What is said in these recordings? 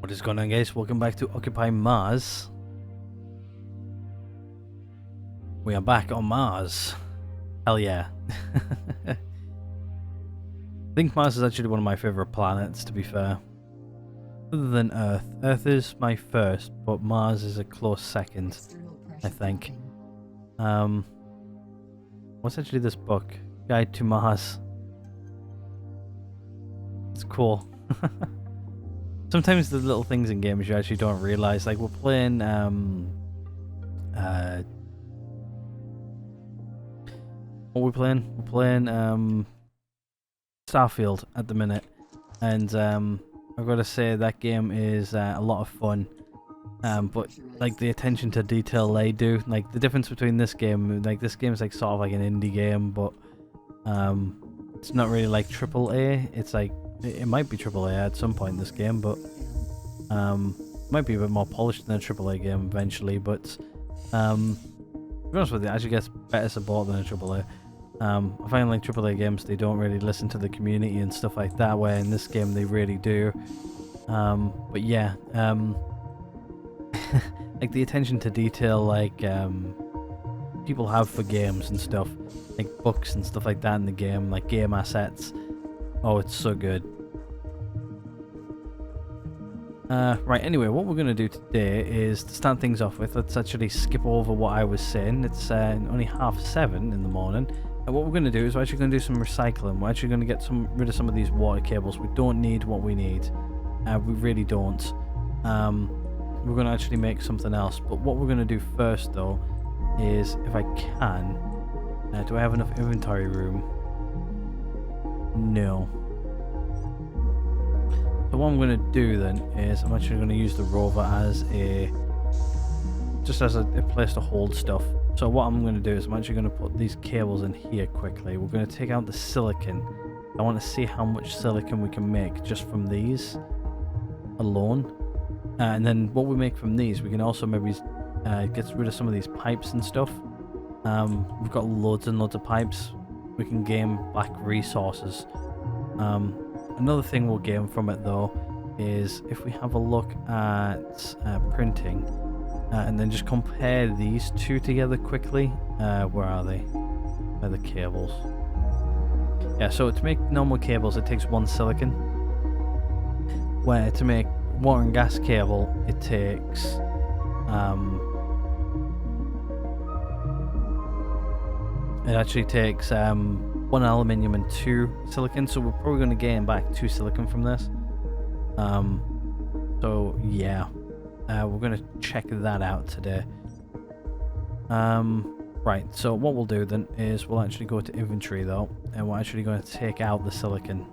What is going on, guys? Welcome back to Occupy Mars. We are back on Mars. Hell yeah. I think Mars is actually one of my favorite planets, to be fair. Other than Earth. Earth is my first, but Mars is a close second, I think. What's actually this book? Guide to Mars. It's cool. Sometimes the little things in games you actually don't realize. Like we're playing what are we playing? We're playing Starfield at the minute, and I've got to say that game is a lot of fun. But like the attention to detail they do, like the difference between this game, like this game is like sort of like an indie game, but it's not really like AAA. It's like it might be AAA at some point in this game, but might be a bit more polished than a AAA game eventually. But to be honest with you, it actually gets better support than a AAA. I find like AAA games, they don't really listen to the community and stuff like that, where in this game they really do. But yeah, like the attention to detail like people have for games and stuff, like books and stuff like that in the game, like game assets. Oh, it's so good. Right, anyway, what we're going to do today is, to start things off with, let's actually skip over what I was saying. It's only 7:30 in the morning. And what we're going to do is we're actually going to do some recycling. We're actually going to get rid of some of these water cables. We don't need what we need. We really don't. We're going to actually make something else. But what we're going to do first, though, is, if I can... do I have enough inventory room? No. So what I'm going to do then is I'm actually going to use the rover as a place to hold stuff. So what I'm going to do is I'm actually going to put these cables in here quickly. We're going to take out the silicon. I want to see how much silicon we can make just from these alone. And then what we make from these, we can also maybe get rid of some of these pipes and stuff. We've got loads and loads of pipes. We can gain back resources. Another thing we'll gain from it though is if we have a look at printing and then just compare these two together quickly. Where are they? Where are the cables? Yeah, so to make normal cables it takes 1 silicon. Where to make water and gas cable it takes it actually takes 1 aluminium and 2 silicon, so we're probably going to gain back 2 silicon from this. So yeah, we're going to check that out today. Right, so what we'll do then is we'll actually go to inventory though, and we're actually going to take out the silicon.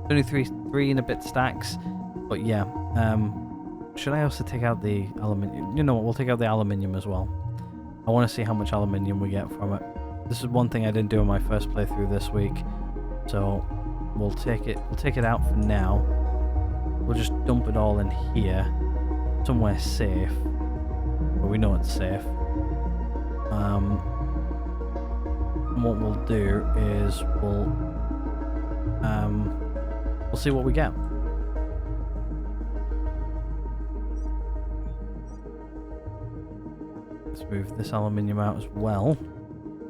Only three and a bit stacks, but yeah. Should I also take out the aluminium? You know what, we'll take out the aluminium as well. I want to see how much aluminium we get from it. This is one thing I didn't do in my first playthrough this week, so we'll take it out for now. We'll just dump it all in here, somewhere safe, where we know it's safe. And what we'll do is we'll see what we get. Let's move this aluminium out as well.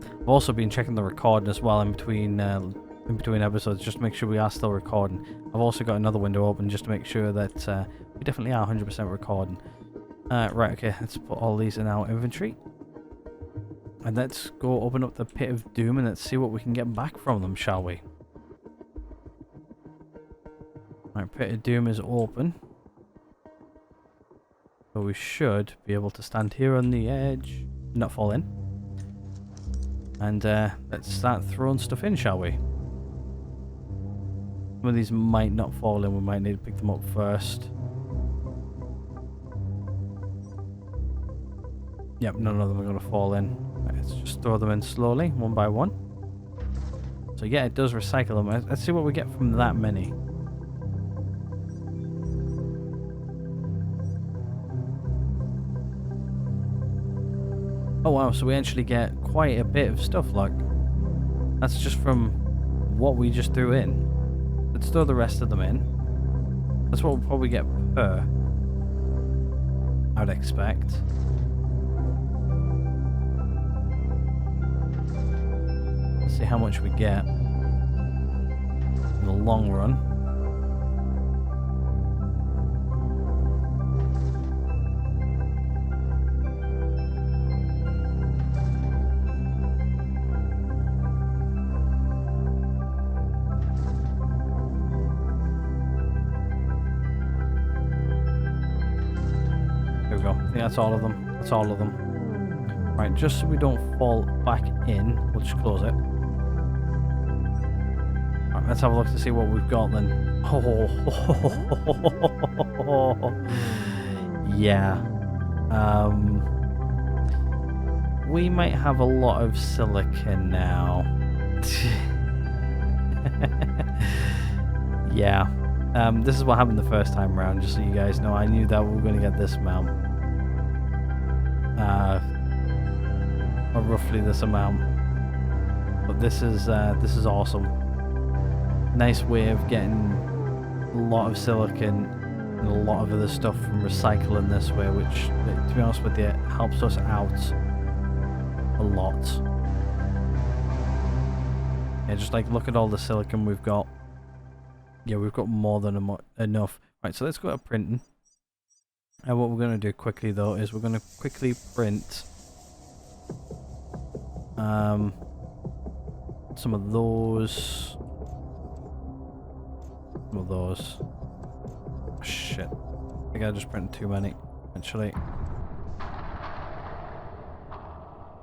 I've also been checking the recording as well in between episodes, just to make sure we are still recording. I've also got another window open just to make sure that we definitely are 100% recording. Right, okay, let's put all these in our inventory. And let's go open up the Pit of Doom and let's see what we can get back from them, shall we? Right, Pit of Doom is open. So we should be able to stand here on the edge, not fall in. And let's start throwing stuff in, shall we? Some of these might not fall in, we might need to pick them up first. Yep, none of them are going to fall in. Right, let's just throw them in slowly, one by one. So yeah, it does recycle them. Let's see what we get from that many. Oh wow, so we actually get quite a bit of stuff, like that's just from what we just threw in. Let's throw the rest of them in. That's what we'll probably get per, I'd expect. Let's see how much we get in the long run. There we go. I think that's all of them. That's all of them. Right, just so we don't fall back in, we'll just close it. Right, let's have a look to see what we've got then. Oh, yeah. We might have a lot of silicon now. Yeah. This is what happened the first time around, just so you guys know. I knew that we were going to get this amount. Or roughly this amount. But this is awesome. Nice way of getting a lot of silicon and a lot of other stuff from recycling this way, which, to be honest with you, helps us out a lot. Yeah, just like look at all the silicon we've got. Yeah, we've got more than enough. Right, so let's go to printing. And what we're going to do quickly though is we're going to quickly print some of those. Some of those. Shit. I think I just printed too many, actually.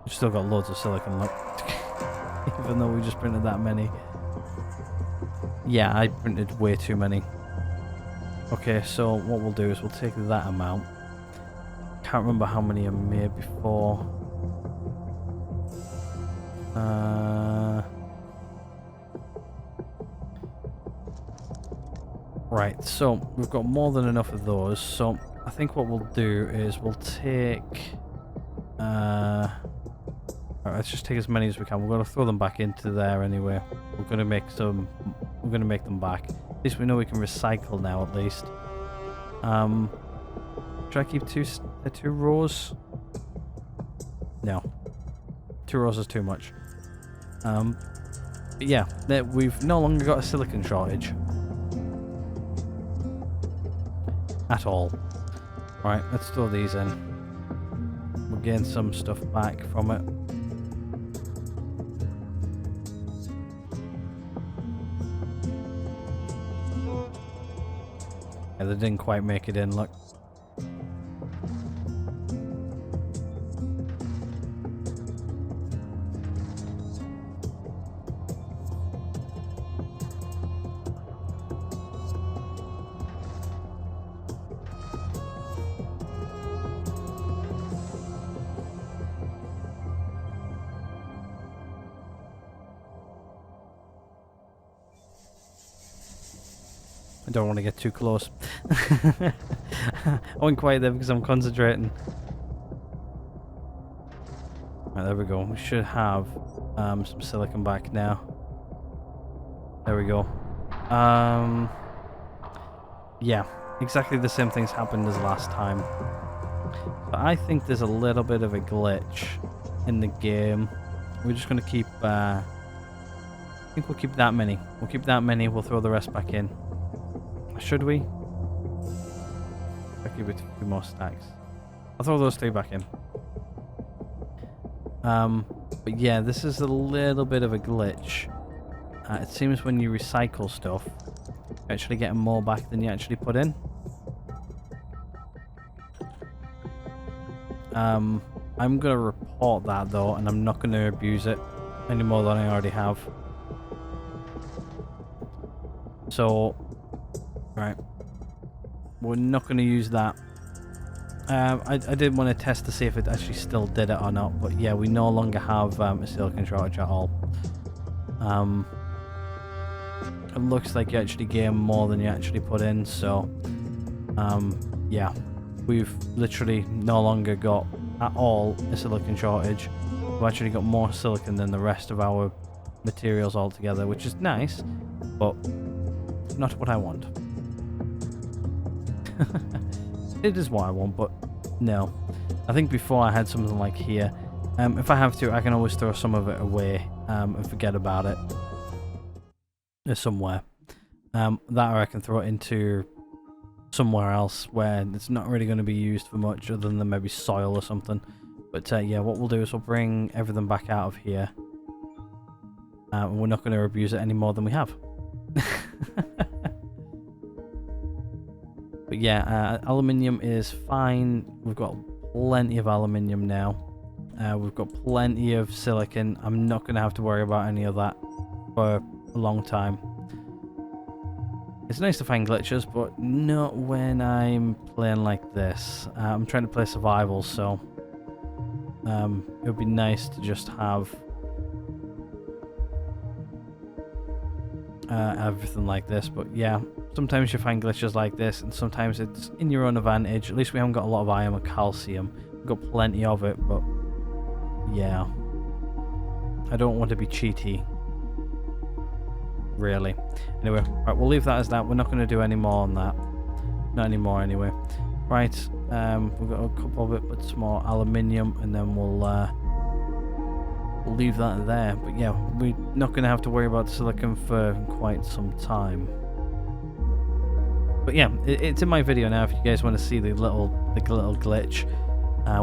We've still got loads of silicon, look. Even though we just printed that many. Yeah, I printed way too many. Okay, so what we'll do is we'll take that amount. Can't remember how many I made before. Right, so we've got more than enough of those. So I think what we'll do is we'll take... Alright, let's just take as many as we can. We're going to throw them back into there anyway. We're going to make some... We're going to make them back. At least we know we can recycle now, at least. Should I keep two rows? No. 2 rows is too much. But yeah, we've no longer got a silicon shortage. At all. Right, let's throw these in. We'll gain some stuff back from it. Yeah, they didn't quite make it in, look. I don't want to get too close. I went quiet there because I'm concentrating. Right, there we go. We should have some silicon back now. There we go. Yeah, exactly the same things happened as last time. But I think there's a little bit of a glitch in the game. We're just going to keep... I think we'll keep that many. We'll keep that many. We'll throw the rest back in. Should we? I'll give it a few more stacks. I'll throw those 3 back in. But yeah, this is a little bit of a glitch. It seems when you recycle stuff, you're actually getting more back than you actually put in. I'm going to report that though, and I'm not going to abuse it any more than I already have. So... Right, we're not going to use that. I did want to test to see if it actually still did it or not, but yeah, we no longer have a silicon shortage at all. It looks like you actually gain more than you actually put in, so yeah, we've literally no longer got at all a silicon shortage. We've actually got more silicon than the rest of our materials altogether, which is nice, but not what I want. It is what I want, but no. I think before I had something like here. If I have to, I can always throw some of it away and forget about it. There's somewhere. That or I can throw it into somewhere else where it's not really going to be used for much other than maybe soil or something. But yeah, what we'll do is we'll bring everything back out of here. And we're not going to abuse it any more than we have. But yeah, aluminium is fine. We've got plenty of aluminium now. We've got plenty of silicon. I'm not going to have to worry about any of that for a long time. It's nice to find glitches, but not when I'm playing like this. I'm trying to play survival, so it would be nice to just have everything like this. But yeah, sometimes you find glitches like this, and sometimes it's in your own advantage. At least we haven't got a lot of iron or calcium. We've got plenty of it, but yeah, I don't want to be cheaty, really. Anyway, right, we'll leave that as that. We're not going to do any more on that. Not anymore, anyway. Right, we've got a couple of it, but some more aluminium, and then we'll leave that there. But yeah, we're not going to have to worry about silicon for quite some time. But yeah, it's in my video now if you guys want to see the little glitch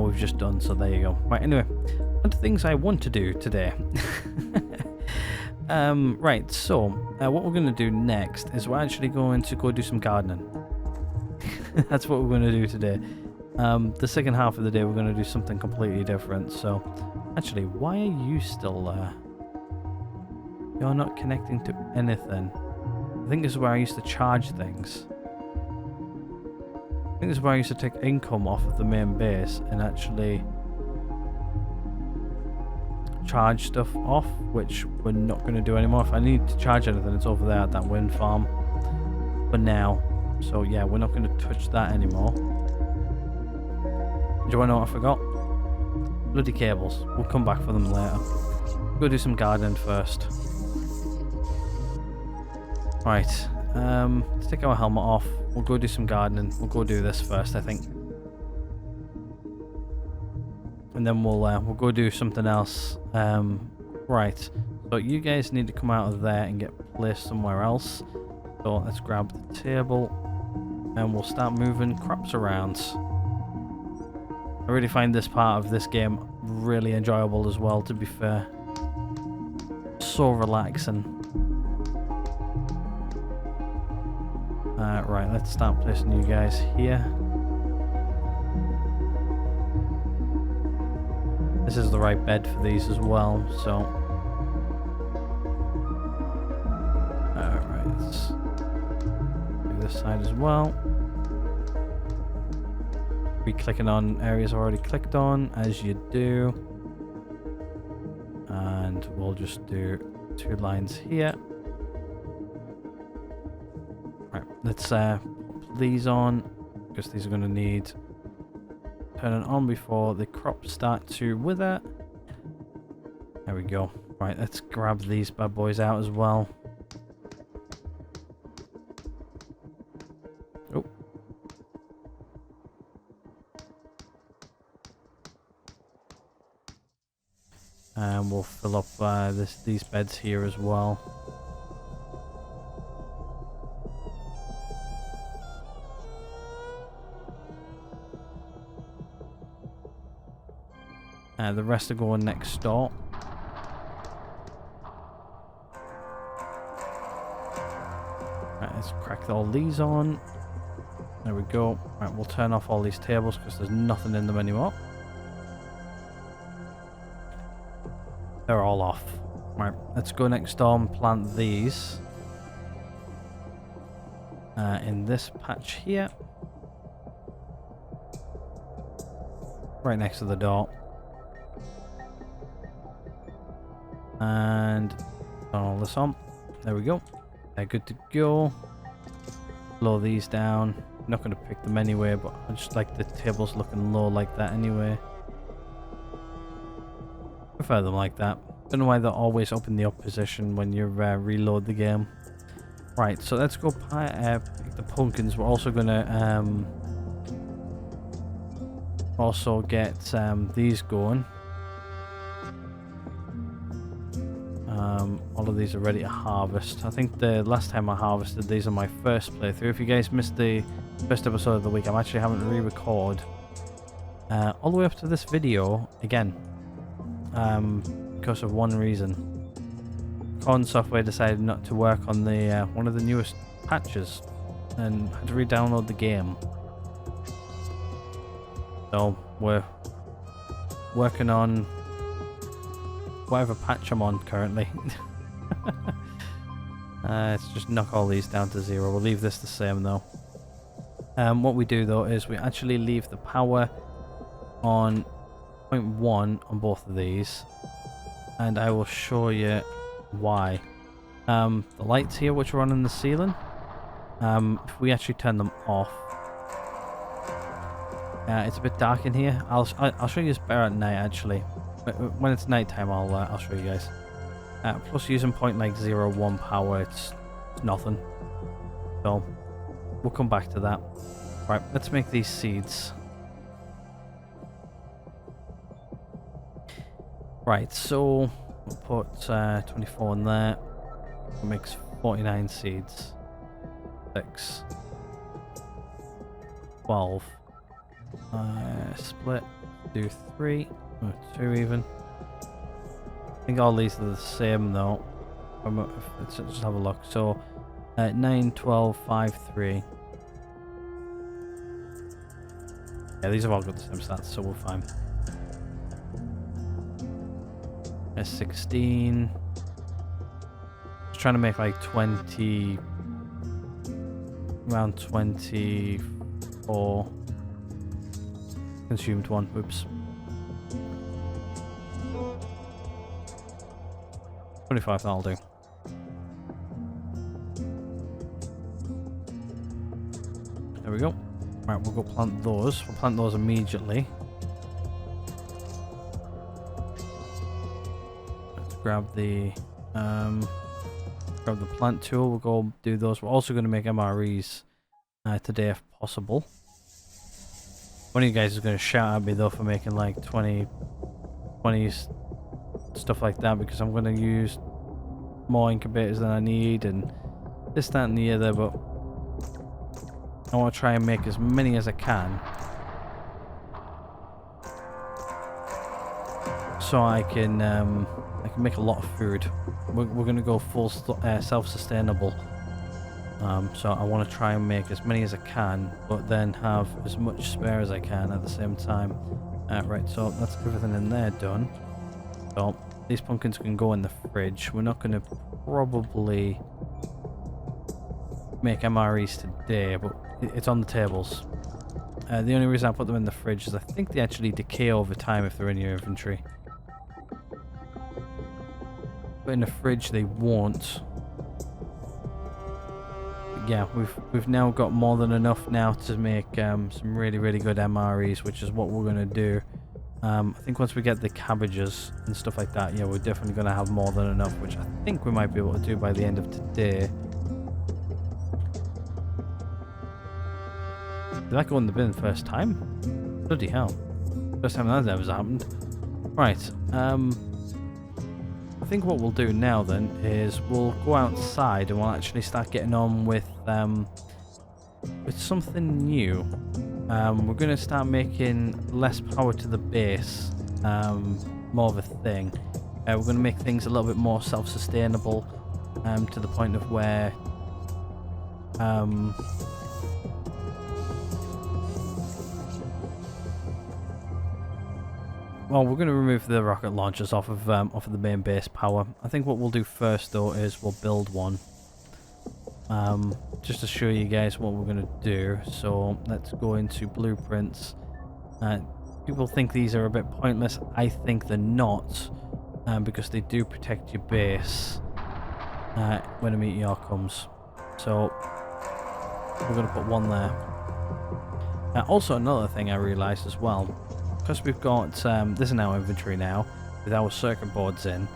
we've just done. So there you go. Right, anyway, one of the things I want to do today. Right, so what we're going to do next is we're actually going to go do some gardening. That's what we're going to do today. The second half of the day we're going to do something completely different. So actually, why are you still there? You're not connecting to anything. I think this is where I used to charge things. I think this is where I used to take income off of the main base and actually charge stuff off, which we're not going to do anymore. If I need to charge anything, it's over there at that wind farm for now. So yeah, we're not going to touch that anymore. Do you want to know what I forgot? Bloody cables. We'll come back for them later. Go do some gardening first. Right, let's take our helmet off. We'll go do some gardening. We'll go do this first, I think. And then we'll go do something else. Right, so you guys need to come out of there and get placed somewhere else. So let's grab the table and we'll start moving crops around. I really find this part of this game really enjoyable as well, to be fair. So relaxing. Right, let's start placing you guys here. This is the right bed for these as well, so... Alright, let's do this side as well. Be clicking on areas I've already clicked on, as you do. And we'll just do 2 lines here. Right, let's put these on, because these are going to need turning on before the crops start to wither. There we go. Right, let's grab these bad boys out as well. Oh. And we'll fill up these beds here as well. The rest are going next door. Right, let's crack all these on. There we go. Right, we'll turn off all these tables because there's nothing in them anymore. They're all off. Right, let's go next door and plant these. In this patch here. Right next to the door. And turn all this on. There we go. They're good to go. Blow these down. I'm not going to pick them anyway, but I just like the tables looking low like that anyway. Prefer them like that. Don't know why they're always up in the up position when you reload the game. Right, so let's go pick the pumpkins. We're also gonna also get these going. All of these are ready to harvest. I think the last time I harvested these on my first playthrough. If you guys missed the first episode of the week, I'm actually having to re-record all the way up to this video again, because of one reason. Con Software decided not to work on the one of the newest patches and had to re-download the game. So we're working on whatever patch I'm on currently. Let's just knock all these down to 0. We'll leave this the same though. What we do though is we actually leave the power on 0.1 on both of these, and I will show you why. The lights here which are on in the ceiling, if we actually turn them off, it's a bit dark in here. I'll show you this better at night actually. When it's night time I'll show you guys. Plus using 0.01 power, it's nothing. So we'll come back to that. Right, let's make these seeds. Right, so we'll put 24 in there. It makes 49 seeds. 6. 12. Split. Do 3. Or 2 even. I think all these are the same though. Let's just have a look. So 9, 12, 5, 3. Yeah, these have all got the same stats, so we're fine. 16. Just trying to make like 20, around 24. Consumed 1. Oops. 25, that'll do. There we go. Right, we'll go plant those. We'll plant those immediately. Let's grab the plant tool. We'll go do those. We're also going to make MREs today if possible. One of you guys is going to shout at me though for making like 20s stuff like that, because I'm going to use more incubators than I need and this, that and the other, but I want to try and make as many as I can so I can make a lot of food. We're going to go full self-sustainable, so I want to try and make as many as I can, but then have as much spare as I can at the same time. Right, so that's everything in there done. So these pumpkins can go in the fridge. We're not going to probably make MREs today, but it's on the tables. The only reason I put them in the fridge is I think they actually decay over time if they're in your inventory. But in the fridge they won't. But yeah, we've now got more than enough now to make some really good MREs, which is what we're going to do. I think once we get the cabbages and stuff like that, yeah, we're definitely going to have more than enough, which I think we might be able to do by the end of today. Did that go in the bin first time? Bloody hell. First time that's ever happened. Right, I think what we'll do now then is we'll go outside and we'll actually start getting on with something new. We're going to start making less power to the base, more of a thing. We're going to make things a little bit more self-sustainable, to the point of where well, we're going to remove the rocket launchers off of the main base power. I think what we'll do first though is we'll build one. Just to show you guys what we're going to do. So let's go into blueprints. People think these are a bit pointless. I think they're not, because they do protect your base when a meteor comes. So we're going to put one there. Also another thing I realised as well, because we've got this in our inventory now with our circuit boards in,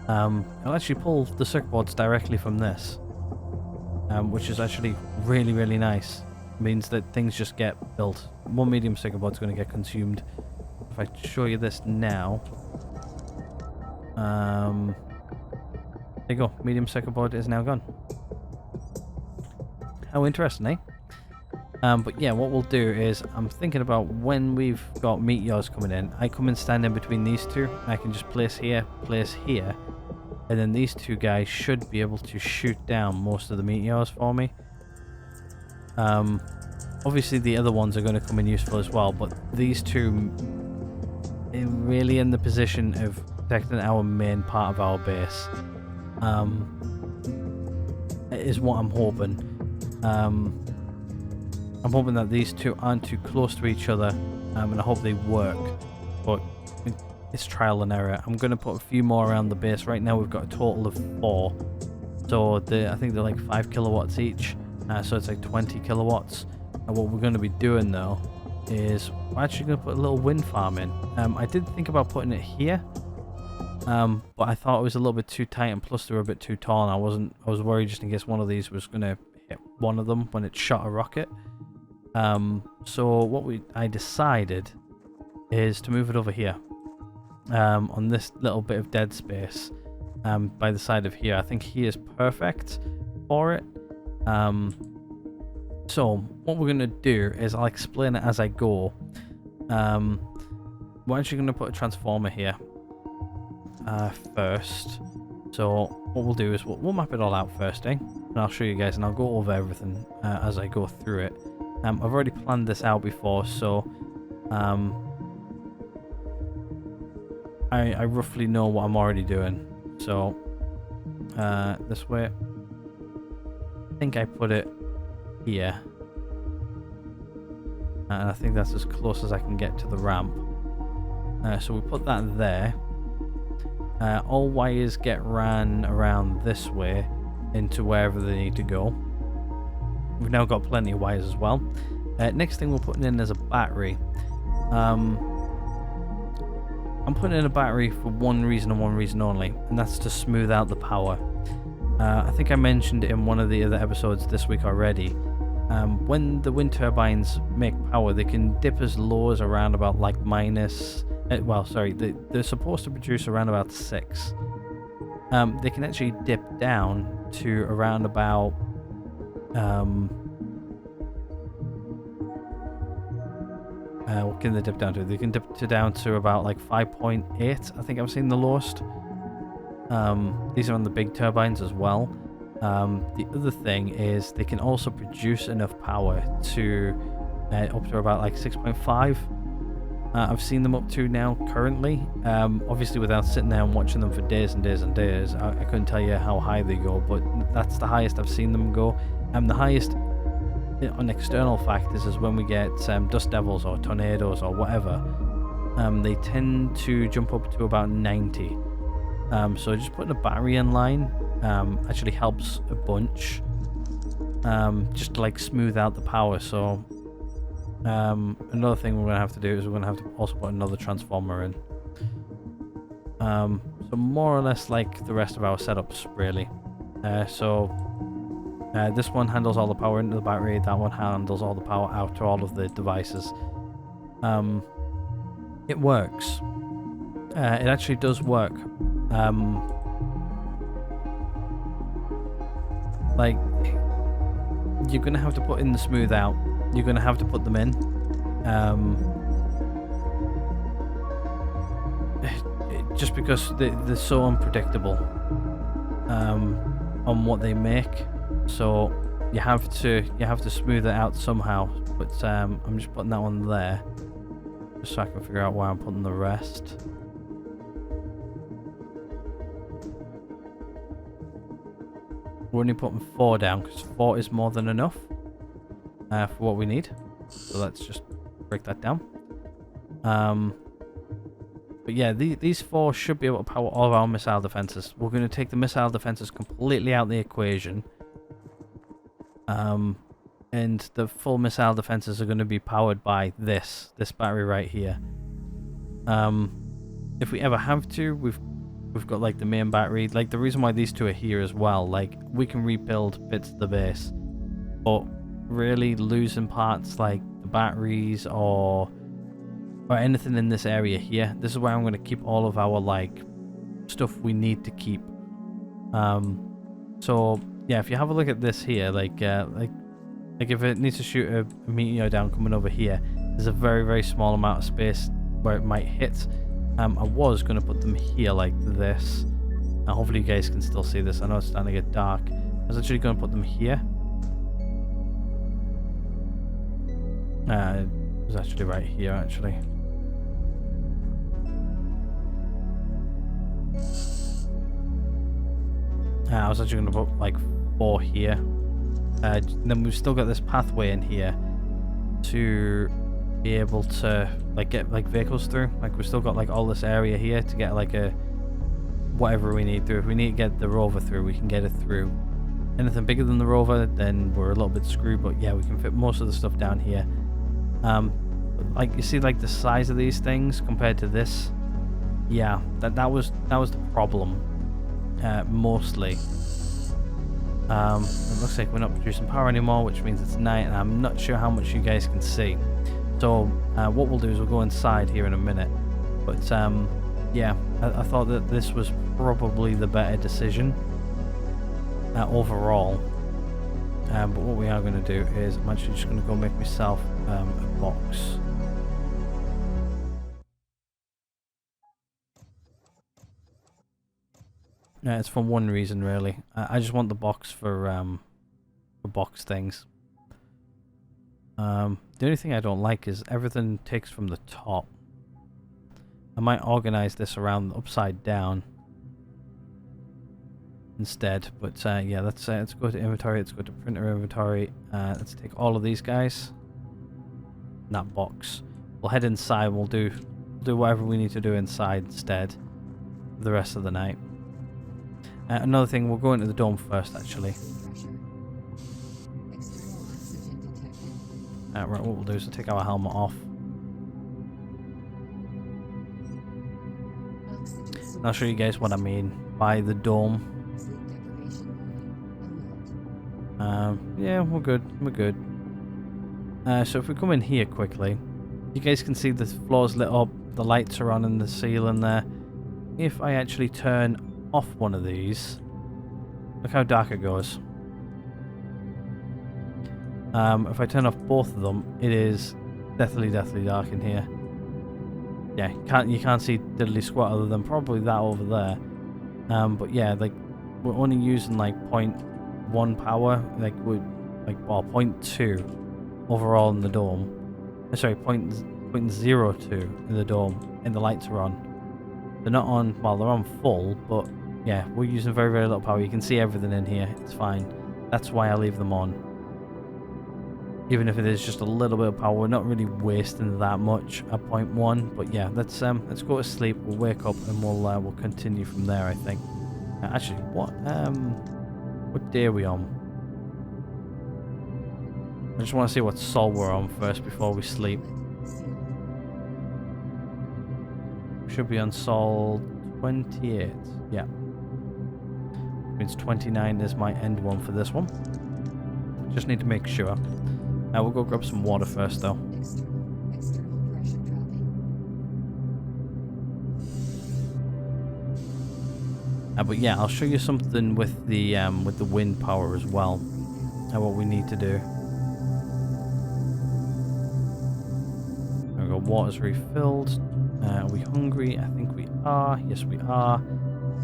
I'll actually pull the circuit boards directly from this. which is actually really, really nice. Means that things just get built. One medium sticker bod's going to get consumed. If I show you this now, there you go. Medium sticker bod is now gone. How interesting, eh? But yeah, what we'll do is I'm thinking about when we've got meteors coming in, I come and stand in between these two. I can just place here, and then these two guys should be able to shoot down most of the meteors for me. Obviously the other ones are going to come in useful as well, but these two are really in the position of protecting our main part of our base. Is what I'm hoping. I'm hoping that these two aren't too close to each other, and I hope they work, but it's trial and error. I'm going to put a few more around the base. Right now we've got a total of 4, so I think they're like 5 kilowatts each, so it's like 20 kilowatts. And what we're going to be doing though is we're actually going to put a little wind farm in. I did think about putting it here, but I thought it was a little bit too tight, and plus they were a bit too tall, and I was worried just in case one of these was going to hit one of them when it shot a rocket. So what I decided is to move it over here, on this little bit of dead space, by the side of here. I think he is perfect for it. So what we're going to do is I'll explain it as I go. We're actually going to put a transformer here first. So what we'll do is we'll map it all out first, and I'll show you guys, and I'll go over everything as I go through it. I've already planned this out before, so I roughly know what I'm already doing. So this way, I think I put it here, and I think that's as close as I can get to the ramp. So we put that there. All wires get ran around this way into wherever they need to go. We've now got plenty of wires as well. Next thing we're putting in is a battery. I'm putting in a battery for one reason and one reason only, and that's to smooth out the power. I think I mentioned it in one of the other episodes this week already. When the wind turbines make power, they can dip as low as around about like minus... they're supposed to produce around about 6. They can actually dip down to around about... what can they dip down to? They can dip down to about like 5.8, I think I've seen the lowest. These are on the big turbines as well. The other thing is they can also produce enough power to up to about like 6.5. I've seen them up to now currently. Obviously without sitting there and watching them for days and days and days, I couldn't tell you how high they go, but that's the highest I've seen them go. The highest on external factors is when we get dust devils or tornadoes or whatever. They tend to jump up to about 90. So just putting a battery in line actually helps a bunch, just to like smooth out the power. So another thing we're going to have to do is we're going to have to also put another transformer in. So more or less like the rest of our setups really. This one handles all the power into the battery, that one handles all the power out to all of the devices. It works. It actually does work. Like, you're going to have to put in the smooth out. You're going to have to put them in. Just because they're so unpredictable on what they make. So you have to smooth it out somehow. But I'm just putting that one there, just so I can figure out where I'm putting the rest. We're only putting 4 down because 4 is more than enough for what we need. So let's just break that down. But yeah, these 4 should be able to power all of our missile defenses. We're going to take the missile defenses completely out of the equation. And the full missile defenses are going to be powered by this battery right here. If we ever have to, We've got like the main battery. Like the reason why these two are here as well, like we can rebuild bits of the base, but really losing parts like the batteries or anything in this area here, this is where I'm going to keep all of our like stuff we need to keep. So yeah, if you have a look at this here, like if it needs to shoot a meteor down coming over here, there's a very small amount of space where it might hit. I was going to put them here like this. Hopefully you guys can still see this. I know it's starting to get dark. I was actually going to put them here. It was actually right here, actually. I was actually going to put like 4 here. Then we've still got this pathway in here to be able to like get like vehicles through. Like we've still got like all this area here to get like a whatever we need through. If we need to get the rover through, we can get it through. Anything bigger than the rover, then we're a little bit screwed. But yeah, we can fit most of the stuff down here. Like you see, like the size of these things compared to this. Yeah, that was the problem. Mostly. It looks like we're not producing power anymore, which means it's night, and I'm not sure how much you guys can see. So what we'll do is we'll go inside here in a minute. But yeah, I thought that this was probably the better decision overall. But what we are going to do is I'm actually just going to go make myself a box. Yeah, it's for one reason really. I just want the box for box things. The only thing I don't like is everything takes from the top. I might organize this around upside down instead, but yeah, let's go to inventory, let's go to printer inventory, let's take all of these guys in that box. We'll head inside, we'll do whatever we need to do inside instead for the rest of the night. Another thing, we'll go into the dome first actually. Right, what we'll do is we'll take our helmet off. And I'll show you guys what I mean by the dome. Yeah, we're good. We're good. So if we come in here quickly, you guys can see the floor's lit up, the lights are on in the ceiling there. If I actually turn off one of these, look how dark it goes. If I turn off both of them, it is deathly dark in here. Yeah, you can't see diddly squat other than probably that over there. But yeah, like we're only using like 0.1 power, like well 0.2 overall in the dome. Sorry, 0.02 in the dome, and the lights are on. They're not on. Well, they're on full, but yeah, we're using very little power. You can see everything in here. It's fine. That's why I leave them on. Even if it is just a little bit of power, we're not really wasting that much at 0.1. But yeah, let's go to sleep. We'll wake up and we'll continue from there. I think. Actually, what day are we on? I just want to see what sol we're on first before we sleep. We should be on sol 28. Yeah. Which means 29 is my end one for this one. Just need to make sure. We'll go grab some water first, though. External pressure dropping. But yeah, I'll show you something with the wind power as well. What we need to do. There we go. Water's refilled. Are we hungry? I think we are. Yes, we are.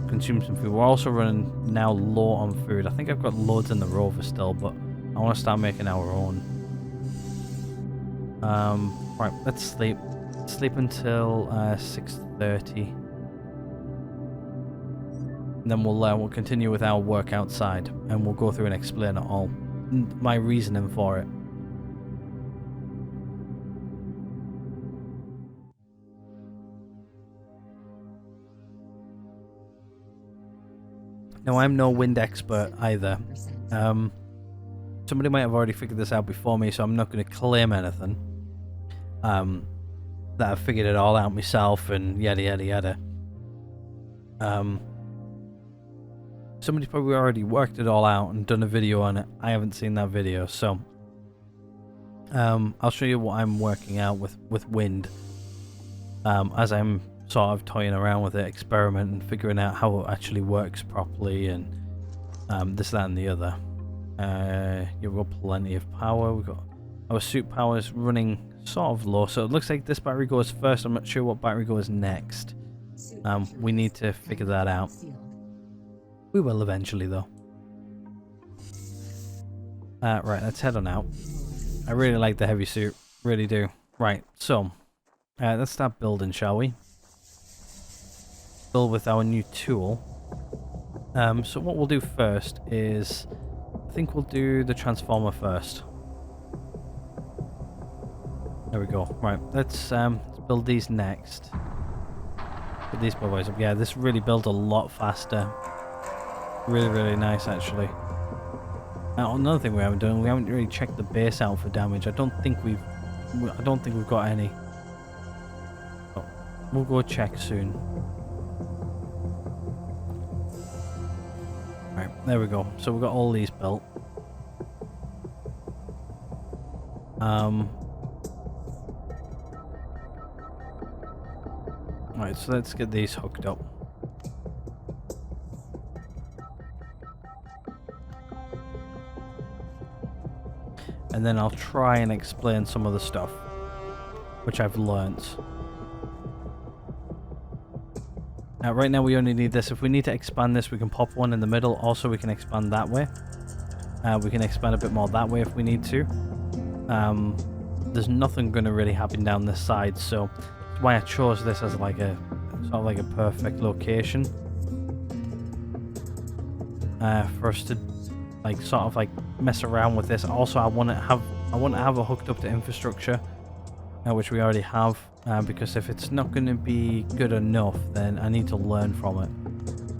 Consume some food. We're also running now low on food. I think I've got loads in the rover still, but I want to start making our own. Right, let's sleep. Sleep until 6:30. Then we'll continue with our work outside, and we'll go through and explain it all. My reasoning for it. Now, I'm no wind expert either. Somebody might have already figured this out before me, so I'm not going to claim anything. That I've figured it all out myself and yada yada yada. Somebody probably already worked it all out and done a video on it. I haven't seen that video, so I'll show you what I'm working out with wind, as I'm sort of toying around with it, experimenting, figuring out how it actually works properly, and this, that, and the other. You've got plenty of power. We've got our suit power is running sort of low, so it looks like this battery goes first. I'm not sure what battery goes next. We need to figure that out. We will eventually, though. Right, let's head on out. I really like the heavy suit, really do. Right, so let's start building, shall we? Build with our new tool. So what we'll do first is, I think we'll do the transformer first. There we go. Right, let's build these next. Put these boys up. Yeah, this really builds a lot faster. Really, really nice, actually. Now, another thing we haven't done, we haven't really checked the base out for damage. I don't think we've got any. But we'll go check soon. Right, there we go. So we've got all these built. Right, so let's get these hooked up. And then I'll try and explain some of the stuff which I've learnt. Right now we only need this. If we need to expand this, we can pop one in the middle. Also, we can expand that way. We can expand a bit more that way if we need to. There's nothing going to really happen down this side, so that's why I chose this as like a sort of like a perfect location for us to like sort of like mess around with this. Also, I want to have it hooked up to infrastructure, which we already have, because if it's not going to be good enough, then I need to learn from it.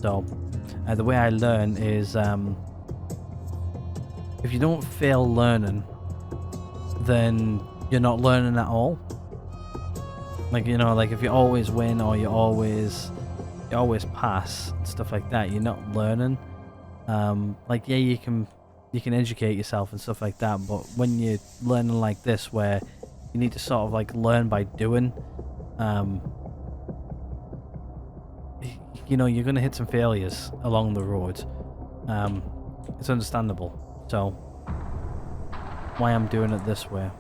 So the way I learn is, if you don't fail learning, then you're not learning at all. Like, you know, like if you always win or you always pass and stuff like that, you're not learning. Like, yeah, you can educate yourself and stuff like that, but when you're learning like this, where you need to sort of like learn by doing, you know, you're gonna hit some failures along the road. It's understandable. So why I'm doing it this way.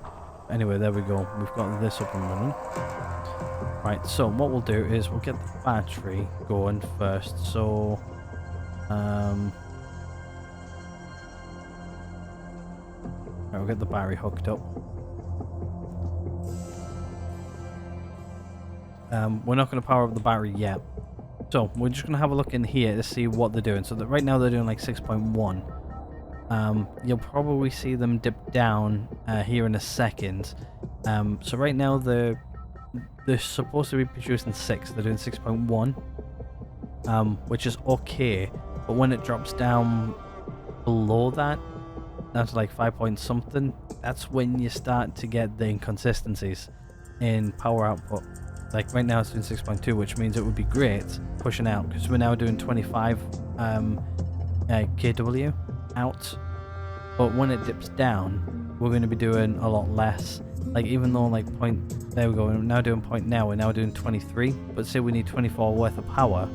Anyway, there we go. We've got this up and running. Right, so what we'll do is we'll get the battery going first. So right, we'll get the battery hooked up. We're not going to power up the battery yet. So we're just going to have a look in here to see what they're doing. So that right now they're doing like 6.1. You'll probably see them dip down here in a second. So right now they're supposed to be producing 6. They're doing 6.1, which is okay. But when it drops down below that, down to like 5 point something, that's when you start to get the inconsistencies in power output. Like right now it's doing 6.2, which means it would be great pushing out, because we're now doing 25 kW out. But when it dips down, we're going to be doing a lot less. Like, even though like there we go, we're now doing point now, we're now doing 23. But say we need 24 worth of power,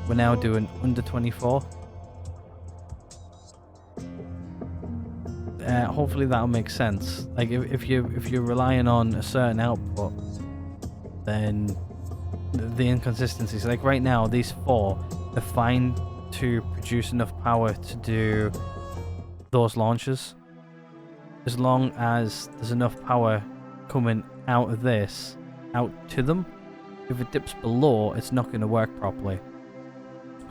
we're now doing under 24. Hopefully that'll make sense. Like if you're relying on a certain output, then the inconsistencies, like right now these 4 are fine to produce enough power to do those launches, as long as there's enough power coming out of this out to them. If it dips below, it's not going to work properly.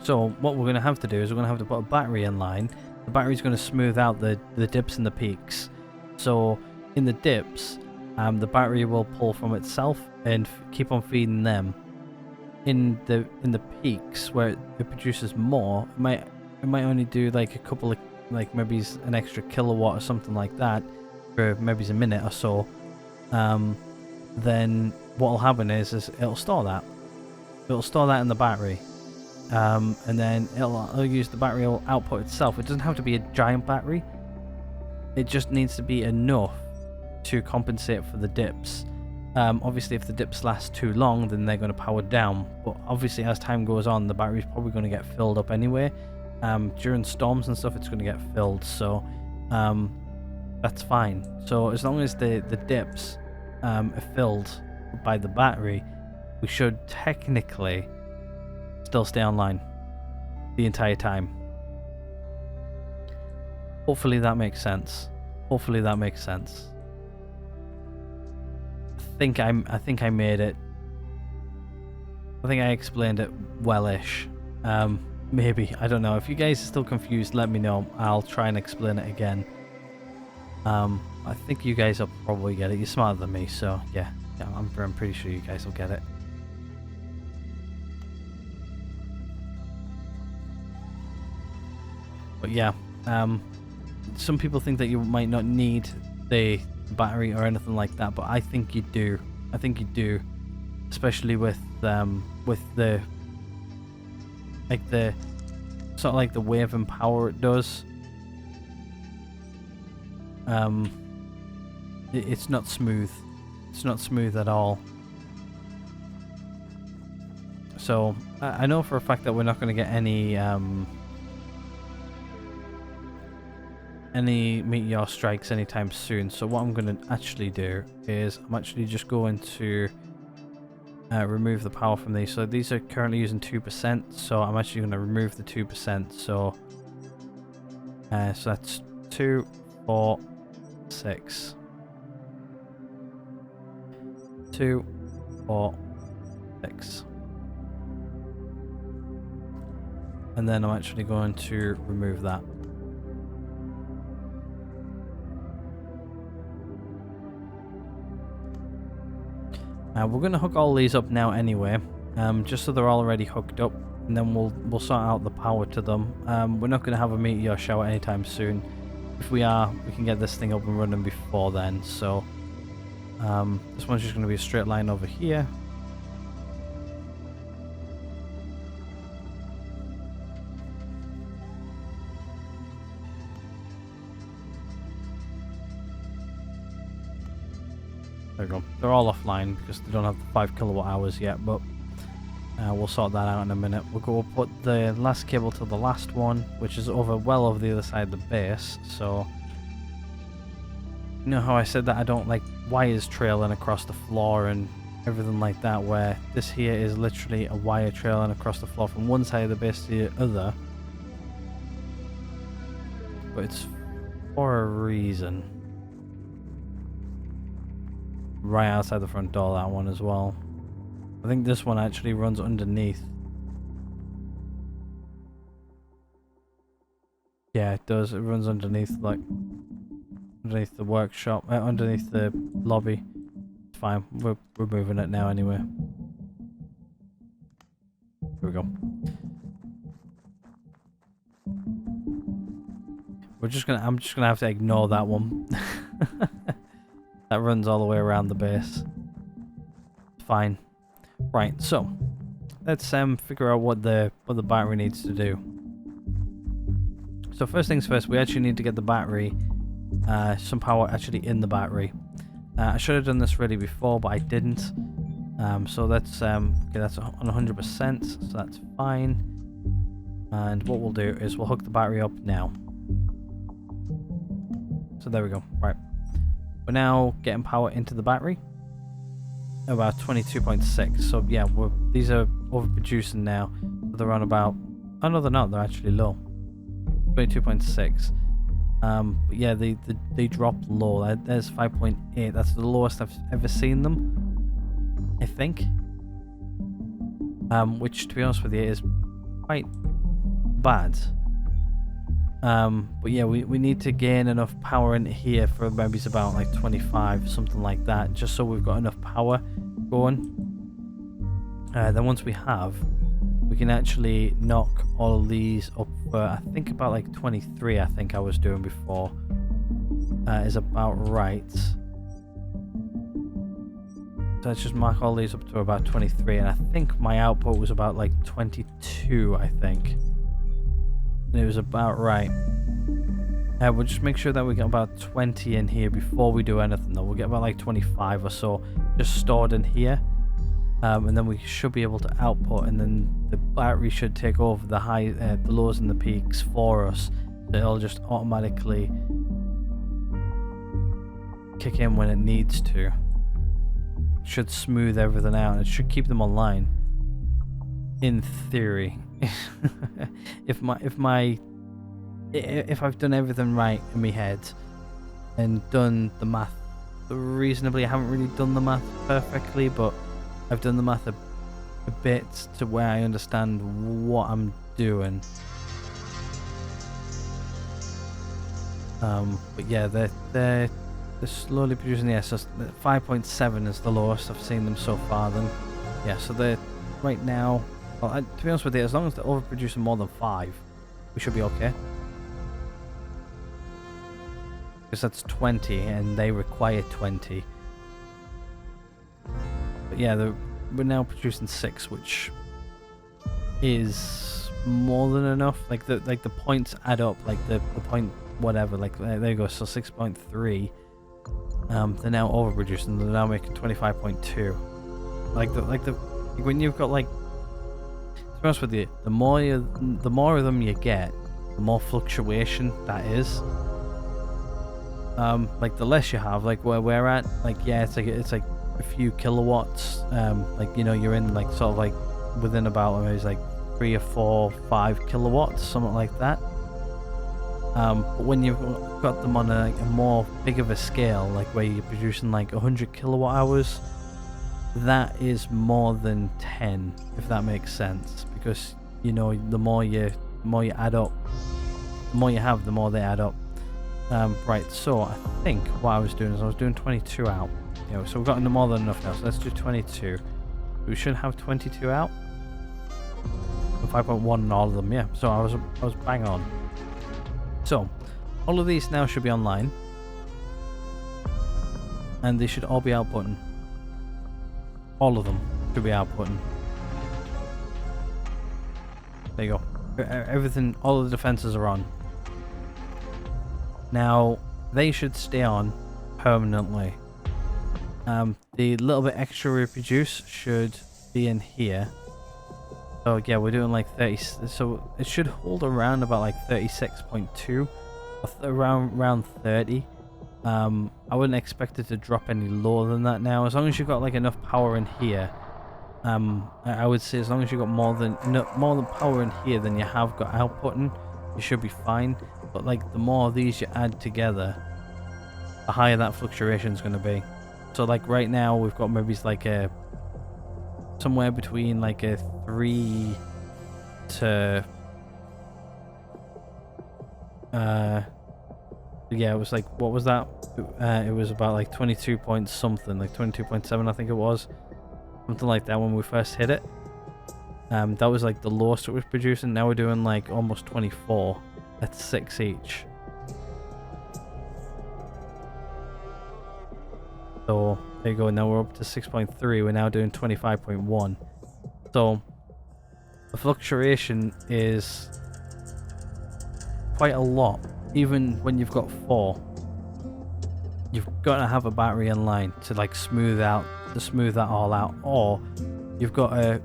So what we're going to have to do is we're going to have to put a battery in line. The battery's going to smooth out the dips and the peaks. So in the dips, the battery will pull from itself and keep on feeding them. In the peaks where it produces more, it might only do like a couple of, like maybe an extra kilowatt or something like that for maybe a minute or so. Then what will happen is it'll store that. It'll store that in the battery, and then it'll use the battery will output itself. It doesn't have to be a giant battery. It just needs to be enough to compensate for the dips. Obviously, if the dips last too long, then they're going to power down. But obviously, as time goes on, the battery's probably going to get filled up anyway. During storms and stuff, it's going to get filled. So that's fine. So as long as the dips are filled by the battery, we should technically still stay online the entire time. Hopefully that makes sense. Hopefully that makes sense. I think I made it. I think I explained it well-ish. Maybe, I don't know. If you guys are still confused, let me know. I'll try and explain it again. I think you guys will probably get it. You're smarter than me, so yeah, I'm pretty sure you guys will get it. But yeah, some people think that you might not need the battery or anything like that, but I think you do. I think you do, especially with the sort of like the wave and power it does. It's not smooth. It's not smooth at all. So I know for a fact that we're not going to get any meteor strikes anytime soon. So what I'm going to actually do is I'm actually just going to remove the power from these. So these are currently using 2%, so I'm actually going to remove the 2%. So that's 2, 4, 6. 2, 4, 6. And then I'm actually going to remove that. We're going to hook all these up now anyway, just so they're already hooked up, and then we'll sort out the power to them. We're not going to have a meteor shower anytime soon. If we are, we can get this thing up and running before then. So this one's just going to be a straight line over here. There we go. They're all offline because they don't have the 5 kilowatt hours yet, but we'll sort that out in a minute. We'll put the last cable to the last one, which is well over the other side of the base. So, you know how I said that I don't like wires trailing across the floor and everything like that, where this here is literally a wire trailing across the floor from one side of the base to the other. But it's for a reason. Right outside the front door, that one as well. I think this one actually runs underneath. Yeah, it does. It runs underneath, like underneath the workshop, underneath the lobby. It's fine. We're moving it now anyway. Here we go. I'm just gonna have to ignore that one. That runs all the way around the base. Fine. Right, so let's figure out what the battery needs to do. So first things first, we actually need to get the battery, some power actually in the battery. I should have done this really before, but I didn't. So that's okay, that's on 100%, so that's fine. And what we'll do is we'll hook the battery up now. So there we go. Right. We're now getting power into the battery. About 22.6. So yeah, these are overproducing now. They're on about... Oh no, they're not. They're actually low. 22.6. But yeah, they dropped low. There's 5.8. That's the lowest I've ever seen them, I think. Which, to be honest with you, is quite bad. But yeah, we need to gain enough power in here for maybe it's about like 25, something like that, just so we've got enough power going. Then once we have, we can actually knock all of these up for, I think about like 23, I think I was doing before, is about right. So let's just mark all these up to about 23, and I think my output was about like 22, I think. And it was about right. We'll just make sure that we get about 20 in here before we do anything though. We'll get about like 25 or so just stored in here. And then we should be able to output, and then the battery should take over the the lows and the peaks for us. So it'll just automatically kick in when it needs to. Should smooth everything out, and it should keep them online. In theory, if I've done everything right in my head and done the math reasonably, I haven't really done the math perfectly, but I've done the math a bit to where I understand what I'm doing. But yeah, they're slowly producing. Yeah, so 5.7 is the lowest I've seen them so far. Then, yeah, so they're right now. Well, to be honest with you, as long as they're overproducing more than 5, we should be okay. Because that's 20, and they require 20. But yeah, we're now producing 6, which is more than enough. Like the points add up. Like the point whatever. Like there you go. So 6.3. They're now overproducing. They're now making 25.2. Like when you've got like. To be honest with you, the more of them you get, the more fluctuation that is. Like the less you have, like where we're at, like yeah, it's like a few kilowatts. Like you know, you're in like sort of like within about maybe like 3 or 4, 5 kilowatts, something like that. But when you've got them on a more big of a scale, like where you're producing like 100 kilowatt hours, that is more than 10, if that makes sense. Because you know, the more you add up, the more you have, the more they add up. Right, so I think what I was doing is I was doing 22 out. You know, so we've got more than enough now. So let's do 22. We should have 22 out. 5.1 on all of them, yeah. So I was bang on. So all of these now should be online, and they should all be outputting. All of them should be outputting. There you go. Everything, all the defenses are on. Now, they should stay on permanently. The little bit extra we produce should be in here. So yeah, we're doing like 30, so it should hold around about like 36.2, around 30. I wouldn't expect it to drop any lower than that now. As long as you've got like enough power in here, I would say as long as you've got more than power in here than you have got outputting, you should be fine. But like the more of these you add together, the higher that fluctuation is going to be. So like right now we've got maybe like a somewhere between like a 3 to yeah, it was like, what was that? It was about like 22 point something, like 22.7 I think it was, something like that when we first hit it. That was like the lowest it was producing. Now we're doing like almost 24. That's 6 each. So there you go. Now we're up to 6.3. We're now doing 25.1. So the fluctuation is quite a lot. Even when you've got 4, you've got to have a battery in line to like smooth that all out, or you've got to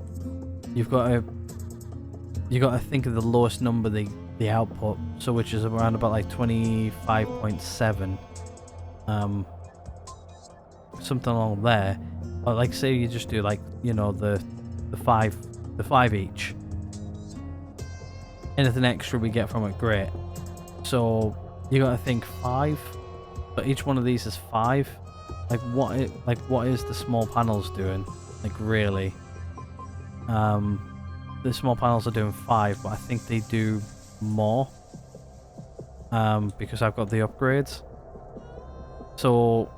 think of the lowest number the output, so which is around about like 25.7, something along there. But like say you just do like, you know, the 5 each. Anything extra we get from it, great. So you got to think 5, but each one of these is 5. Like what is the small panels doing? Like really? The small panels are doing 5, but I think they do more. Because I've got the upgrades. So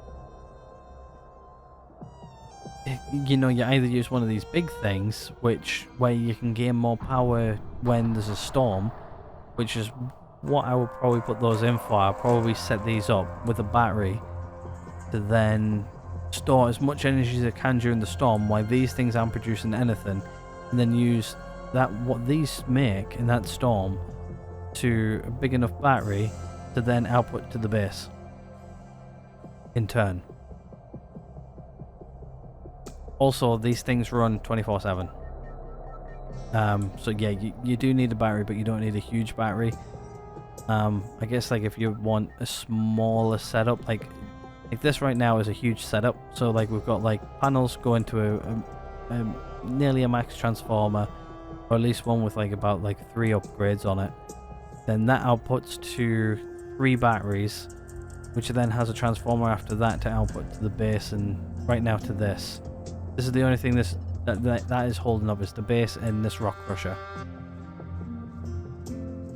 you know, you either use one of these big things, where you can gain more power when there's a storm, which is what I would probably put those in for. I'll probably set these up with a battery to then store as much energy as I can during the storm while these things aren't producing anything, and then use that what these make in that storm to a big enough battery to then output to the base in turn. Also, these things run 24/7. So yeah, you do need a battery, but you don't need a huge battery. I guess like if you want a smaller setup, like this right now is a huge setup. So like we've got like panels going to a nearly a max transformer, or at least one with like about like 3 upgrades on it. Then that outputs to 3 batteries, which then has a transformer after that to output to the base, and right now to this. This is the only thing that is holding up, is the base and this rock crusher.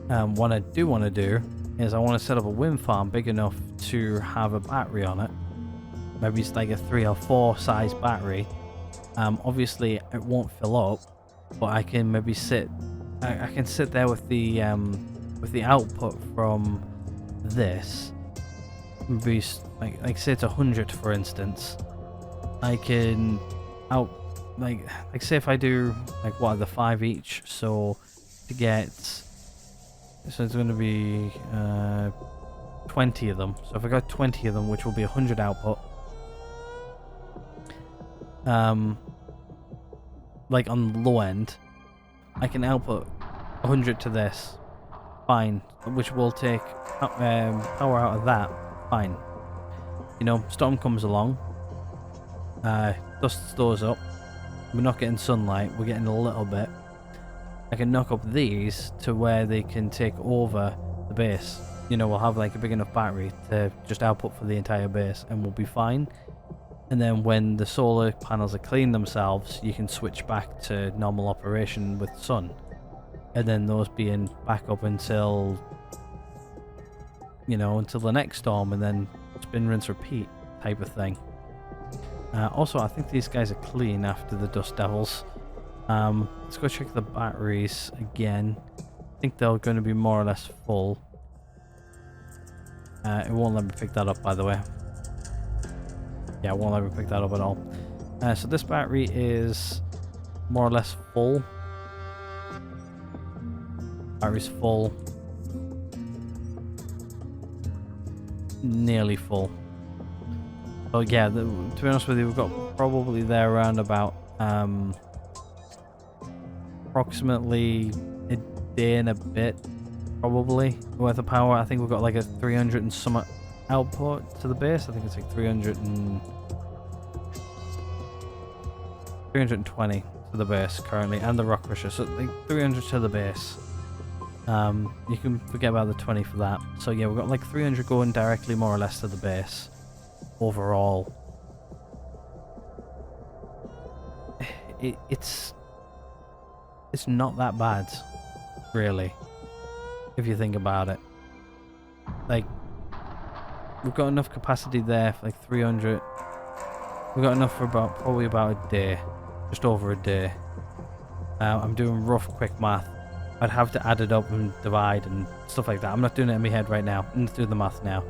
What I do want to do is I want to set up a wind farm big enough to have a battery on it. Maybe it's like a 3 or 4 size battery. Obviously it won't fill up, but I can maybe I can sit there with the output from this. Maybe like say it's 100 for instance. I can like say if I do like what are the 5 each, so to get, so it's going to be 20 of them. So if I got 20 of them, which will be 100 output, like on the low end, I can output 100 to this, fine, which will take power out of that, fine. You know, storm comes along, dust stores up, we're not getting sunlight, we're getting a little bit. I can knock up these to where they can take over the base. You know, we'll have like a big enough battery to just output for the entire base, and we'll be fine. And then when the solar panels are cleaned themselves, you can switch back to normal operation with sun. And then those being back up until, you know, until the next storm, and then spin, rinse, repeat type of thing. Also, I think these guys are clean after the Dust Devils. Let's go check the batteries again. I think they're going to be more or less full. It won't let me pick that up, by the way. Yeah, it won't let me pick that up at all. So this battery is more or less full. Battery's full. Nearly full. So yeah, to be honest with you, we've got probably there around about approximately a day and a bit, probably, worth of power. I think we've got like a 300 and some output to the base. I think it's like 320 to the base currently, and the rock crusher, so like 300 to the base. You can forget about the 20 for that. So yeah, we've got like 300 going directly more or less to the base overall. It's not that bad, really, if you think about it. Like, we've got enough capacity there for like 300. We've got enough for probably about a day, just over a day. I'm doing rough quick math. I'd have to add it up and divide and stuff like that. I'm not doing it in my head right now. I'm just doing the math now.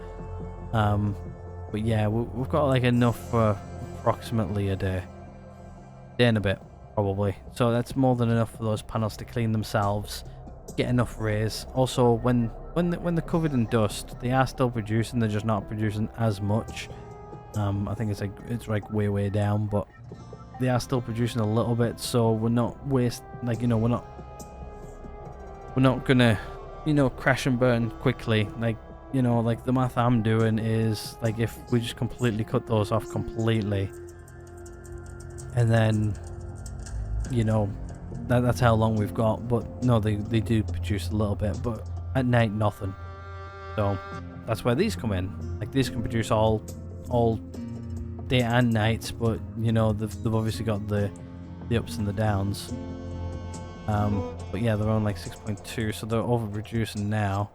But yeah, we've got like enough for approximately a day. Day and a bit, probably. So that's more than enough for those panels to clean themselves, get enough rays. Also, when they're covered in dust, they are still producing. They're just not producing as much. I think it's like way down, but they are still producing a little bit. So we're not we're not gonna, crash and burn quickly. Like, like the math I'm doing is like if we just completely cut those off completely, and then, that's how long we've got. But no, they do produce a little bit, but at night nothing. So that's where these come in. Like these can produce all day and night, but they've obviously got the ups and the downs. But yeah, they're on like 6.2, so they're overproducing now.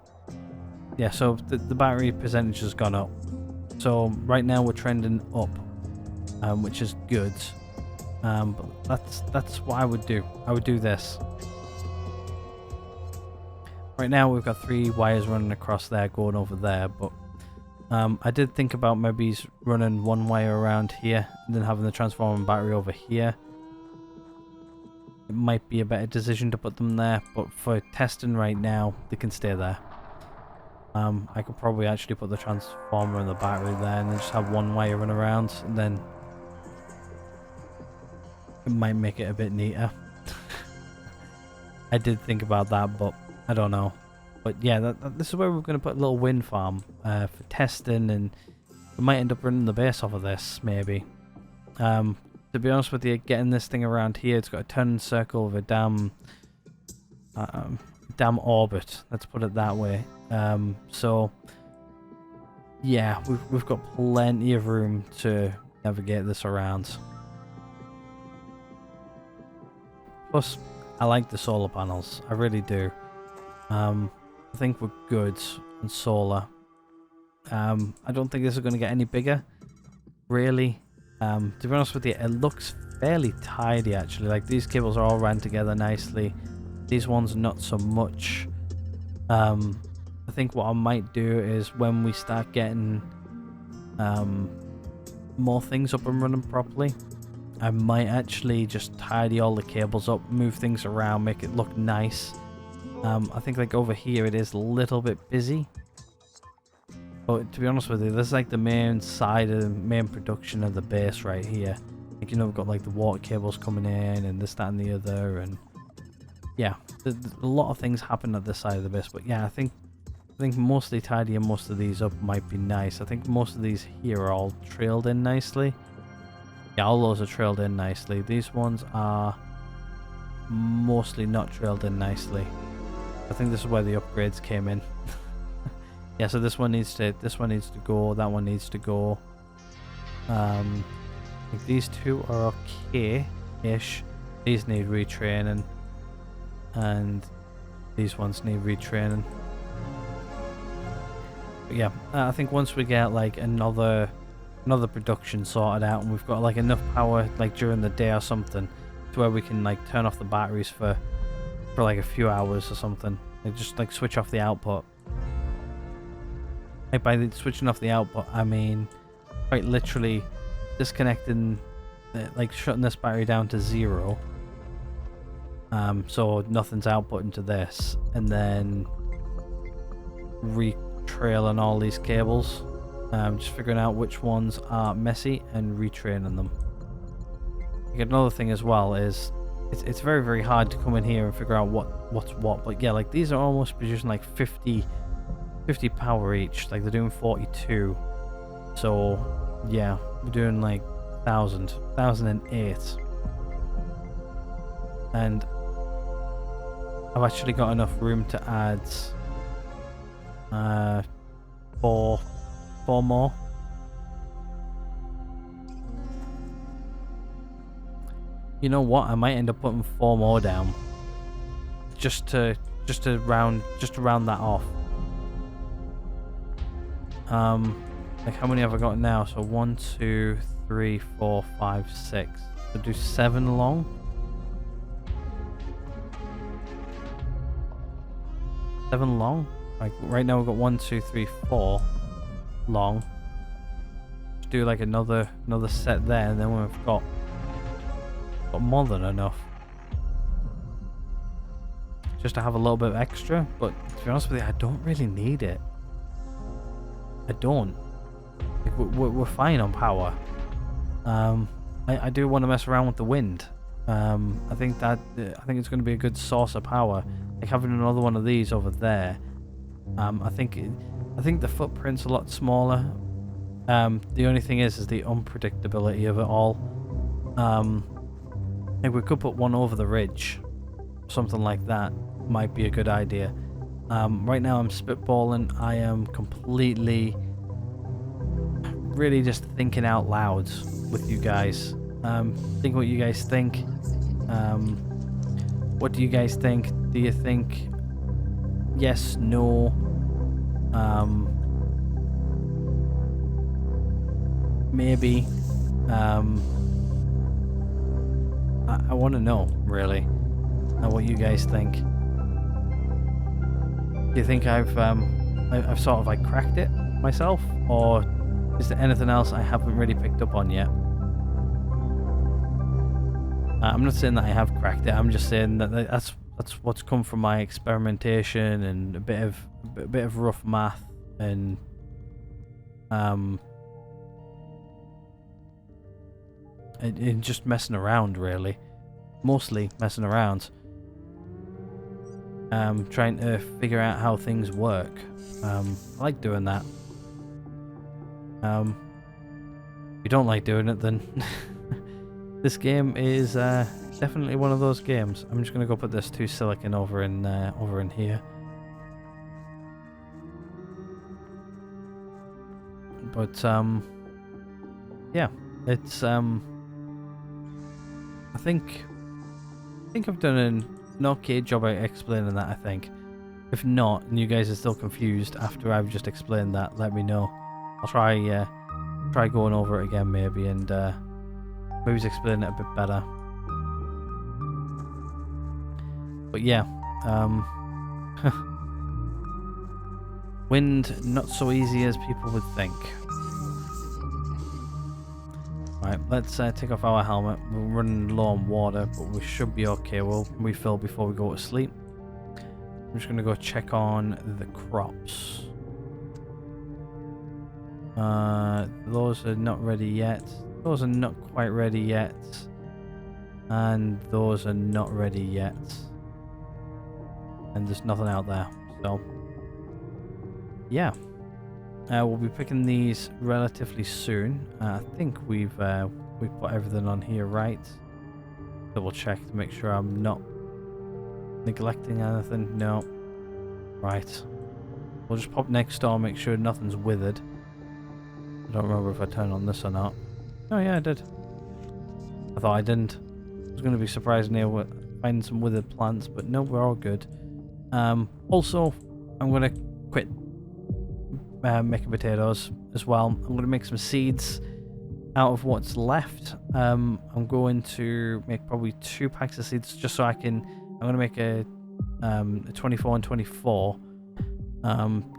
Yeah, so the battery percentage has gone up. So right now we're trending up, which is good. But that's what I would do. I would do this. Right now we've got 3 wires running across there, going over there, but I did think about maybe running one wire around here and then having the transformer and battery over here. It might be a better decision to put them there, but for testing right now, they can stay there. I could probably actually put the transformer and the battery there and then just have one wire run around, and then it might make it a bit neater. I did think about that, but I don't know. But yeah, this is where we're going to put a little wind farm for testing, and we might end up running the base off of this, maybe. To be honest with you, getting this thing around here, it's got a turning circle of a damn orbit. Let's put it that way. So yeah, we've got plenty of room to navigate this around. Plus, I like the solar panels. I really do. I think we're good on solar. I don't think this is going to get any bigger, really. To be honest with you, it looks fairly tidy actually. Like, these cables are all ran together nicely. These ones not so much. I think what I might do is when we start getting more things up and running properly, I might actually just tidy all the cables up, move things around, make it look nice. I think like over here it is a little bit busy. But to be honest with you, this is like the main side of the main production of the base right here. Like, you know, we've got like the water cables coming in and this, that and the other, and yeah, there's a lot of things happen at this side of the base. But yeah, I think mostly tidying most of these up might be nice. I think most of these here are all trailed in nicely. Yeah, all those are trailed in nicely. These ones are mostly not trailed in nicely. I think this is where the upgrades came in. Yeah, so this one needs to go, that one needs to go. I think these two are okay-ish. These need retraining, and these ones need retraining. But yeah, I think once we get like another production sorted out, and we've got like enough power like during the day or something to where we can like turn off the batteries for like a few hours or something, like just like switch off the output. Like, by switching off the output, I mean quite literally disconnecting, like shutting this battery down to 0, so nothing's output into this, and then retrailing all these cables, just figuring out which ones are messy and retraining them. Another thing as well is it's very, very hard to come in here and figure out what's what. But yeah, like these are almost producing like 50 power each. Like they're doing 42. So yeah, we're doing like 1008. And I've actually got enough room to add four more. You know what? I might end up putting 4 more down, just to round that off. Like how many have I got now? So 1, 2, 3, 4, 5, 6. So do 7 along. 7 along. Like right now we've got 1, 2, 3, 4 long. Just do like another set there, and then we've got more than enough just to have a little bit extra. But to be honest with you, I don't really need it. I don't. Like, we're fine on power. I do want to mess around with the wind. I think it's going to be a good source of power. Like having another one of these over there. I think the footprint's a lot smaller. The only thing is the unpredictability of it all. Like we could put one over the ridge, something like that might be a good idea. Right now I'm spitballing. I am completely, really just thinking out loud with you guys. Think what you guys think. What do you guys think? Do you think yes, no? Maybe. I want to know, really, what you guys think. Do you think I've sort of like cracked it? myself, or is there anything else I haven't really picked up on yet? I'm not saying that I have cracked it. I'm just saying that that's what's come from my experimentation and a bit of rough math and and just messing around, really. Mostly messing around. Trying to figure out how things work. I like doing that. If you don't like doing it, then this game is definitely one of those games. I'm just gonna go put this 2 silicon over in here. But yeah, it's I think I've done an okay job at explaining that, I think. If not, and you guys are still confused after I've just explained that, let me know. I'll try going over it again maybe, and maybe explain it a bit better. But yeah, wind not so easy as people would think. Right, let's take off our helmet. We're running low on water, but we should be okay. We'll refill before we go to sleep. I'm just gonna go check on the crops. Those are not ready yet. Those are not quite ready yet. And those are not ready yet. And there's nothing out there. So, yeah. We'll be picking these relatively soon. I think we've put everything on here right. Double check to make sure I'm not neglecting anything. No. Right. We'll just pop next door, make sure nothing's withered. I don't remember if I turned on this or not. Oh yeah, I did. I thought I didn't. I was going to be surprised near finding some withered plants, but no, we're all good. Also, I'm going to quit making potatoes as well. I'm going to make some seeds out of what's left. I'm going to make probably 2 packs of seeds just so I can. I'm going to make a 24 and 24.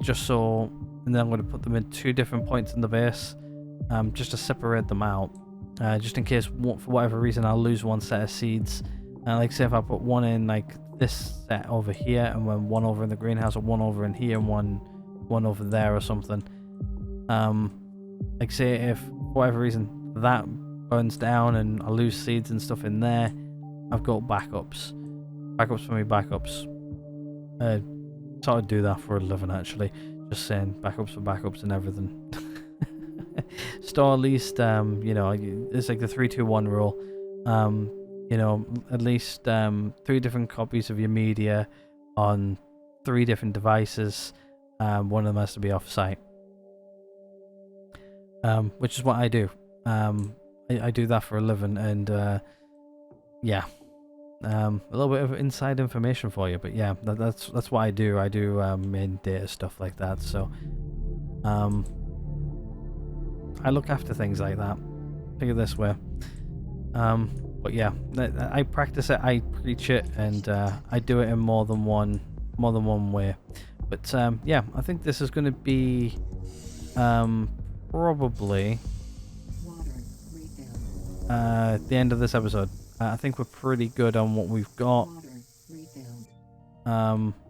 Just so, and then I'm going to put them in 2 different points in the base, just to separate them out. Just in case, for whatever reason, I'll lose one set of seeds. Like say if I put one in like this set over here, and then one over in the greenhouse, or one over in here, and one over there or something. Like say if for whatever reason that burns down and I lose seeds and stuff in there, I've got backups for me backups. Sort of do that for a living, actually. Just saying, backups for backups and everything. Store at least, you know, it's like the 3-2-1 rule. You know, at least 3 different copies of your media on 3 different devices. One of them has to be off-site, which is what I do. I do that for a living, and yeah, a little bit of inside information for you. But yeah, that's what I do. I do main data stuff like that. So I look after things like that. Think of it this way. But yeah, I practice it, I preach it, and I do it in more than one way. But yeah, I think this is going to be probably the end of this episode. I think we're pretty good on what we've got.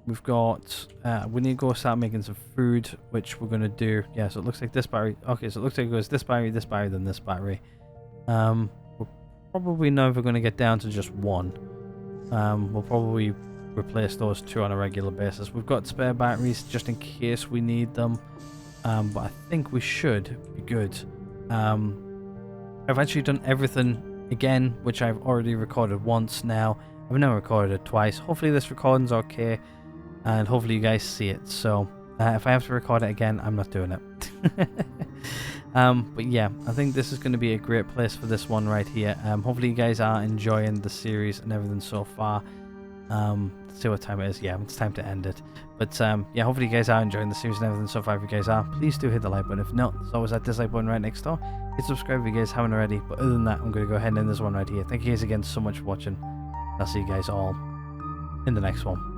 We've got we need to go start making some food, which we're going to do. Yeah, so it looks like this battery. Okay, so it looks like it goes this battery, then this battery. We're probably never going to get down to just one. We'll probably replace those 2 on a regular basis. We've got spare batteries just in case we need them, but I think we should be good. I've actually done everything again, which I've already recorded once now. I've never recorded it twice. Hopefully this recording's okay, and hopefully you guys see it. So if I have to record it again, I'm not doing it. But yeah, I think this is going to be a great place for this one right here. Hopefully you guys are enjoying the series and everything so far. Let's see what time it is. Yeah, it's time to end it. But yeah, hopefully you guys are enjoying the series and everything so far. If you guys are, please do hit the like button. If not, there's always that dislike button right next door. Hit subscribe if you guys haven't already. But other than that, I'm going to go ahead and end this one right here. Thank you guys again so much for watching. I'll see you guys all in the next one.